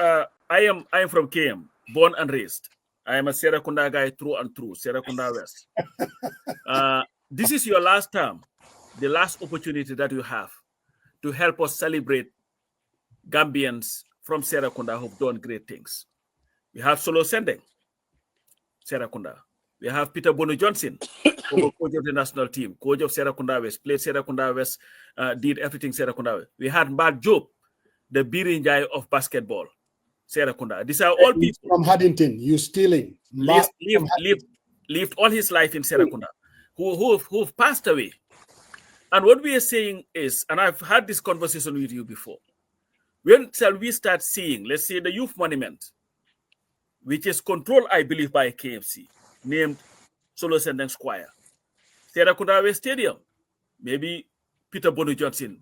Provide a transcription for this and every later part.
I am from KM, born and raised. I am a Serakunda guy through and through, Serakunda West. This is your last term, the last opportunity that you have to help us celebrate Gambians from Serakunda who've done great things. We have Solo Sendeng, Serakunda. We have Peter Bono Johnson, former coach of the national team, coach of Serakunda West, played Serakunda West, did everything Serakunda West. We had Mark Job, the Birinjai of basketball, Serakunda. These are all people from Haddington. You stealing? Lived all his life in Serakunda, who've passed away. And what we are saying is, and I've had this conversation with you before, when shall we start seeing, let's say, the youth monument, which is controlled, I believe, by KFC, named Solo Sendeng Square, Serakunda West Stadium, maybe Peter Bono Johnson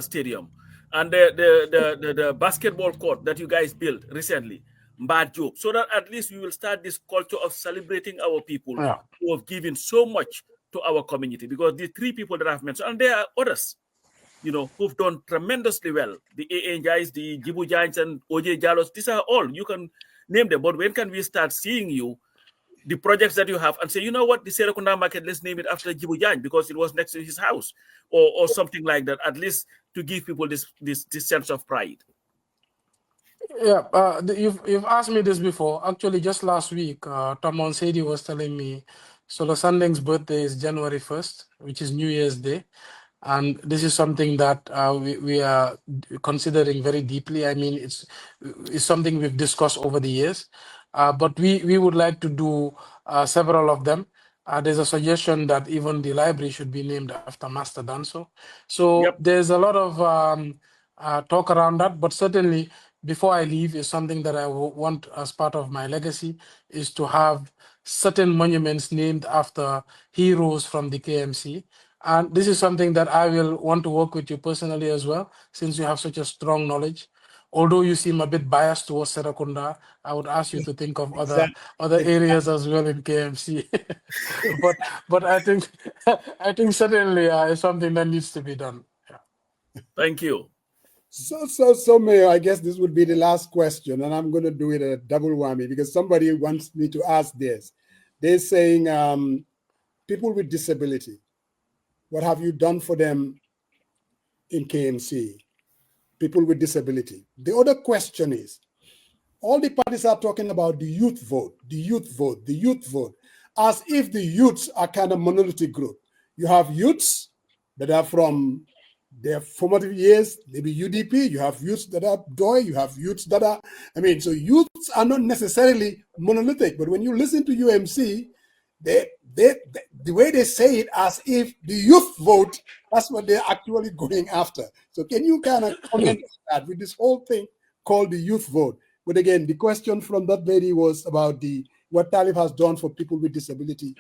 Stadium, and the basketball court that you guys built recently, Mbad Job, so that at least we will start this culture of celebrating our people who have given so much to our community. Because the three people that I've mentioned, and there are others, who've done tremendously well. The AA guys, the Jibu Giants, and OJ Jalos, these are all, you can name them. But when can we start seeing the projects that you have and say, you know what, the Serakunda market, let's name it after Jibu Giant because it was next to his house, or something like that, at least to give people this sense of pride. Yeah, you've asked me this before. Actually, just last week, Tom Onsedi was telling me Solo Sandeng's birthday is January 1st, which is New Year's Day. And this is something that we are considering very deeply. I mean, it's something we've discussed over the years, but we would like to do several of them. There's a suggestion that even the library should be named after Master Danso. So there's a lot of talk around that, but certainly before I leave is something that I want as part of my legacy is to have certain monuments named after heroes from the KMC. And this is something that I will want to work with you personally as well, since you have such a strong knowledge. Although you seem a bit biased towards Serakunda, I would ask you to think of other areas as well in KMC. but I think certainly it's something that needs to be done. Yeah. Thank you. So, Mayor, I guess this would be the last question, and I'm going to do it a double whammy because somebody wants me to ask this. They're saying people with disability, what have you done for them in KMC? People with disability. The other question is, all the parties are talking about the youth vote, the youth vote, the youth vote, as if the youths are kind of monolithic group. You have youths that are from their formative years, maybe UDP, you have youths that are DOI, you have youths that are, so youths are not necessarily monolithic, but when you listen to UMC, the way they say it as if the youth vote, that's what they're actually going after. So can you kind of comment on that with this whole thing called the youth vote? But again, the question from that lady was about what Talib has done for people with disability.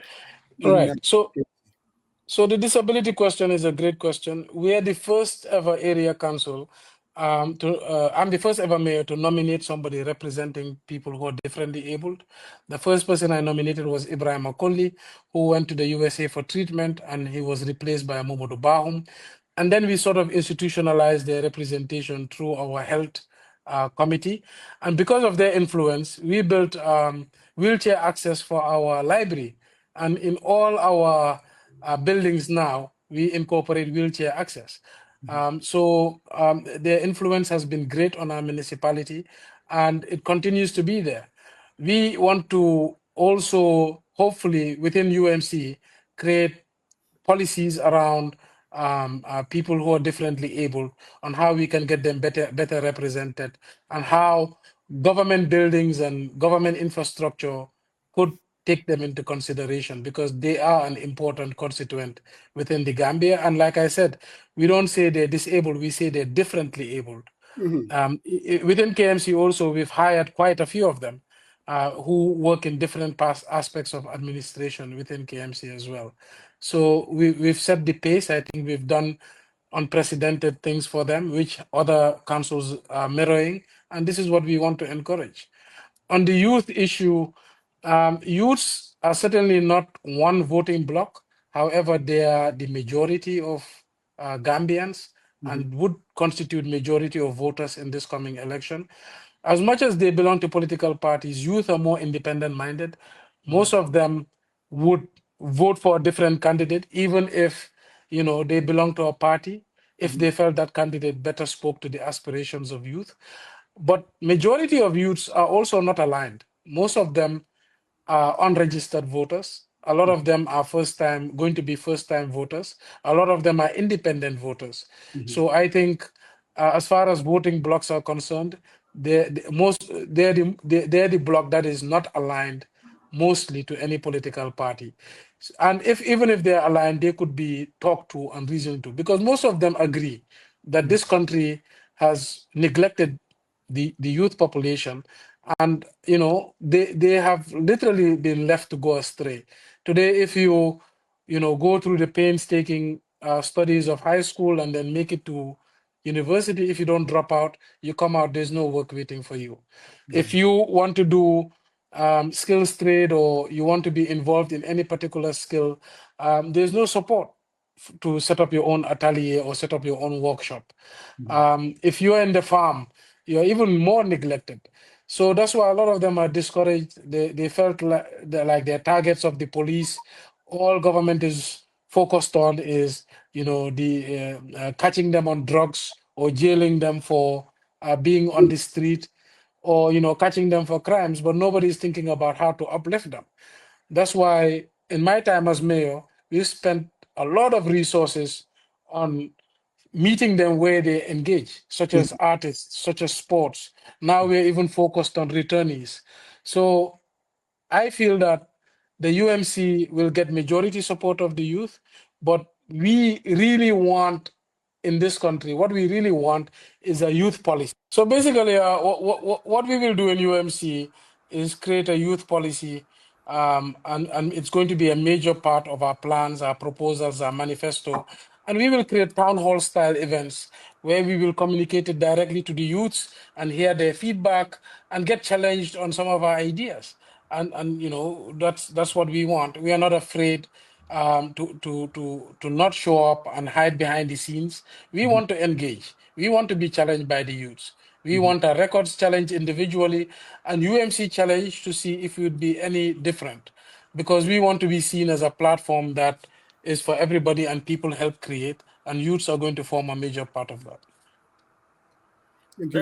Right. So the disability question is a great question. We are the first ever area council I'm the first ever mayor to nominate somebody representing people who are differently abled. The first person I nominated was Ibrahim Akonli, who went to the USA for treatment, and he was replaced by Momodu Bahum. And then we sort of institutionalized their representation through our health committee. And because of their influence, we built wheelchair access for our library. And in all our buildings now, we incorporate wheelchair access. Their influence has been great on our municipality, and it continues to be there. We want to also, hopefully, within UMC, create policies around people who are differently able on how we can get them better represented, and how government buildings and government infrastructure could take them into consideration, because they are an important constituent within the Gambia. And like I said, we don't say they're disabled, we say they're differently abled. Within KMC also, we've hired quite a few of them who work in different aspects of administration within KMC as well. So we've set the pace. I think we've done unprecedented things for them, which other councils are mirroring. And this is what we want to encourage. On the youth issue, youths are certainly not one voting bloc. However, they are the majority of Gambians and would constitute majority of voters in this coming election. as much as they belong to political parties, youth are more independent minded. Most of them would vote for a different candidate, even if they belong to a party, if they felt that candidate better spoke to the aspirations of youth. But majority of youths are also not aligned. Most of them are unregistered voters. A lot of them are going to be first time voters. A lot of them are independent voters. So I think, as far as voting blocks are concerned, they're the block that is not aligned mostly to any political party. And even if they're aligned, they could be talked to and reasoned to, because most of them agree that this country has neglected the youth population, and they have literally been left to go astray. Today, if you go through the painstaking studies of high school and then make it to university, if you don't drop out, you come out, there's no work waiting for you. If you want to do skills trade, or you want to be involved in any particular skill, there's no support to set up your own atelier or set up your own workshop. If you're in the farm, you're even more neglected. So that's why a lot of them are discouraged. They felt like they're targets of the police. All government is focused on is, the catching them on drugs, or jailing them for being on the street, or catching them for crimes, but nobody is thinking about how to uplift them. That's why in my time as mayor, we spent a lot of resources on meeting them where they engage, such as artists, such as sports. Now we're even focused on returnees. So I feel that the UMC will get majority support of the youth, but we really want, in this country, what we really want is a youth policy. So basically, what we will do in UMC is create a youth policy, and it's going to be a major part of our plans, our proposals, our manifesto. And we will create town hall style events where we will communicate it directly to the youths and hear their feedback and get challenged on some of our ideas. And that's what we want. We are not afraid to not show up and hide behind the scenes. We want to engage. We want to be challenged by the youths. We want a records challenge individually and UMC challenge to see if it would be any different, because we want to be seen as a platform that is for everybody and people help create, and youths are going to form a major part of that.